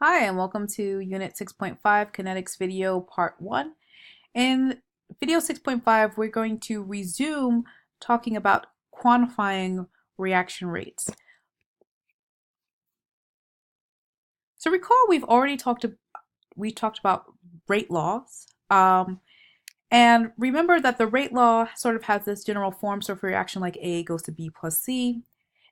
Hi, and welcome to Unit 6.5 Kinetics Video Part 1. In Video 6.5, we're going to resume talking about quantifying reaction rates. So recall we talked about rate laws. And remember that the rate law sort of has this general form. So for a reaction like A goes to B plus C,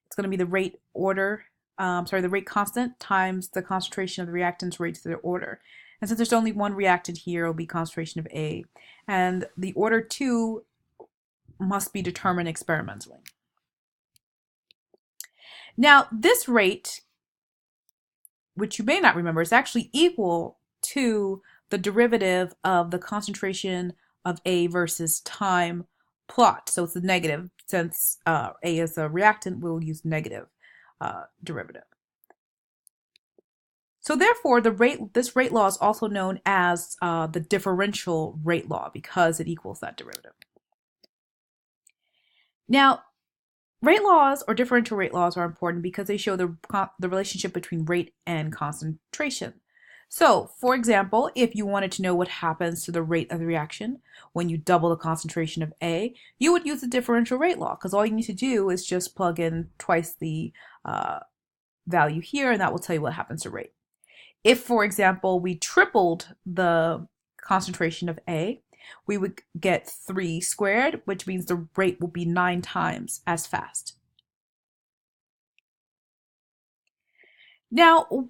it's going to be the rate order, the rate constant times the concentration of the reactants raised to their order. And since there's only one reactant here, it'll be concentration of A. And the order 2 must be determined experimentally. Now, this rate, which you may not remember, is actually equal to the derivative of the concentration of A versus time plot. So it's a negative. Since A is a reactant, we'll use negative derivative. So therefore, this rate law is also known as the differential rate law because it equals that derivative. Now, rate laws or differential rate laws are important because they show the relationship between rate and concentration. So, for example, if you wanted to know what happens to the rate of the reaction when you double the concentration of A, you would use the differential rate law because all you need to do is just plug in twice the value here, and that will tell you what happens to rate. If, for example, we tripled the concentration of A, we would get 3 squared, which means the rate will be 9 times as fast. Now,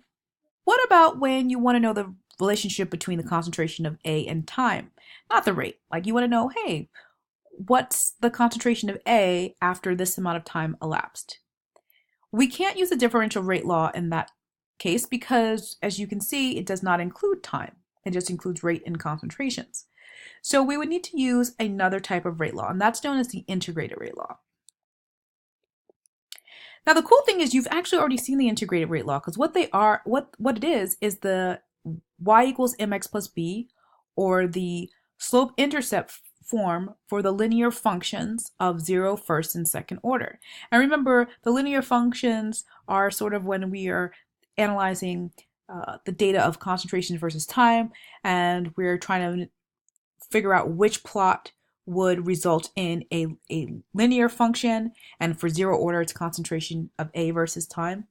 what about when you want to know the relationship between the concentration of A and time? Not the rate. Like you want to know, hey, what's the concentration of A after this amount of time elapsed? We can't use the differential rate law in that case because, as you can see, it does not include time. It just includes rate and concentrations. So we would need to use another type of rate law, and that's known as the integrated rate law. Now the cool thing is you've actually already seen the integrated rate law because what it is the y equals mx plus b, or the slope-intercept form for the linear functions of 0, first, and second order. And remember, the linear functions are sort of when we are analyzing the data of concentration versus time, and we're trying to figure out which plot would result in a linear function, and for 0 order, it's concentration of A versus time.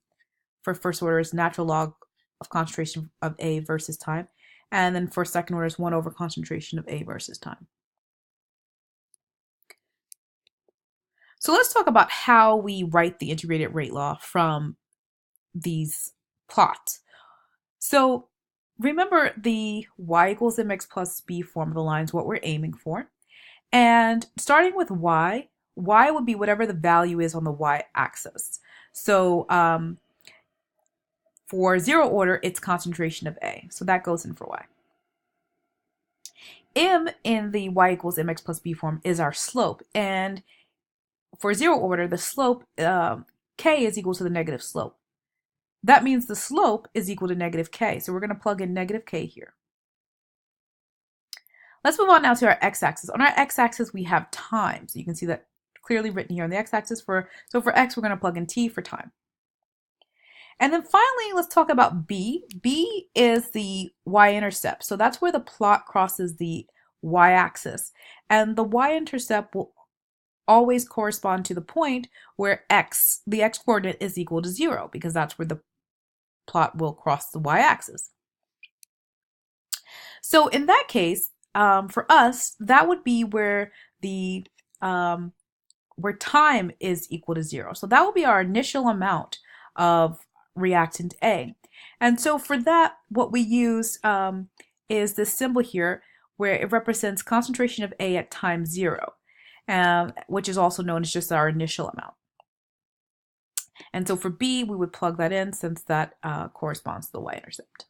For first order, it's natural log of concentration of A versus time. And then for second order, it's 1 over concentration of A versus time. So let's talk about how we write the integrated rate law from these plots. So remember the y equals mx plus b form of the line is what we're aiming for. And starting with y would be whatever the value is on the y-axis. So for 0 order, it's concentration of A. So that goes in for y. M in the y equals mx plus b form is our slope. And for 0 order, the slope, k is equal to the negative slope. That means the slope is equal to negative k. So we're going to plug in negative k here. Let's move on now to our x-axis. On our x-axis, we have time. So you can see that clearly written here on the x-axis. So for x, we're going to plug in t for time. And then finally, let's talk about b. B is the y-intercept. So that's where the plot crosses the y-axis. And the y-intercept will always correspond to the point where the x-coordinate is equal to 0, because that's where the plot will cross the y-axis. So in that case, for us, that would be where where time is equal to 0. So that will be our initial amount of reactant A. And so for that, what we use is this symbol here where it represents concentration of A at time 0, which is also known as just our initial amount. And so for B, we would plug that in since that corresponds to the y-intercept.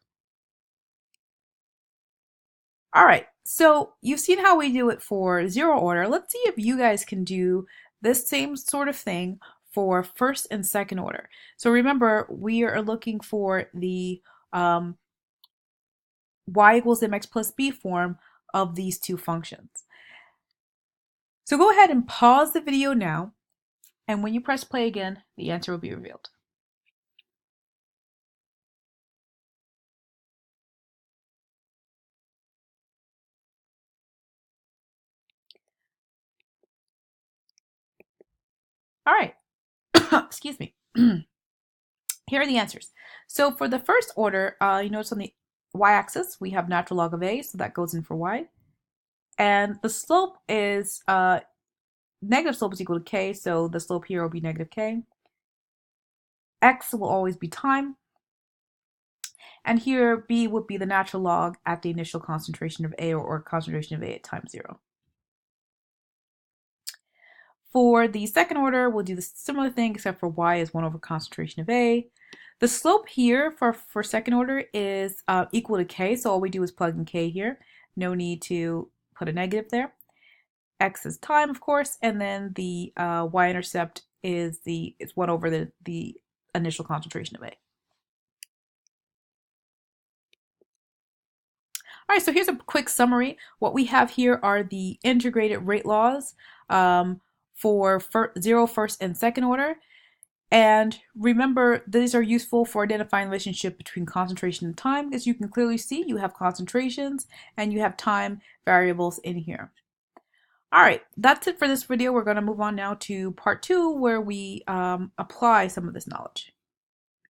All right, so you've seen how we do it for 0 order. Let's see if you guys can do this same sort of thing for first and second order. So remember, we are looking for the y equals mx plus b form of these two functions. So go ahead and pause the video now, and when you press play again, the answer will be revealed. All right, excuse me. Here are the answers. So for the first order, you notice on the y-axis, we have natural log of a, so that goes in for y. And the slope is, negative slope is equal to k, so the slope here will be negative k. X will always be time. And here, b would be the natural log at the initial concentration of a, or concentration of a at time 0. For the second order, we'll do the similar thing, except for y is 1 over concentration of a. The slope here for second order is equal to k, so all we do is plug in k here. No need to put a negative there. X is time, of course, and then the y-intercept is 1 over the initial concentration of a. All right, so here's a quick summary. What we have here are the integrated rate laws for zero, first, and second order. And remember, these are useful for identifying the relationship between concentration and time. As you can clearly see, you have concentrations and you have time variables in here. All right, that's it for this video. We're going to move on now to part 2, where we apply some of this knowledge.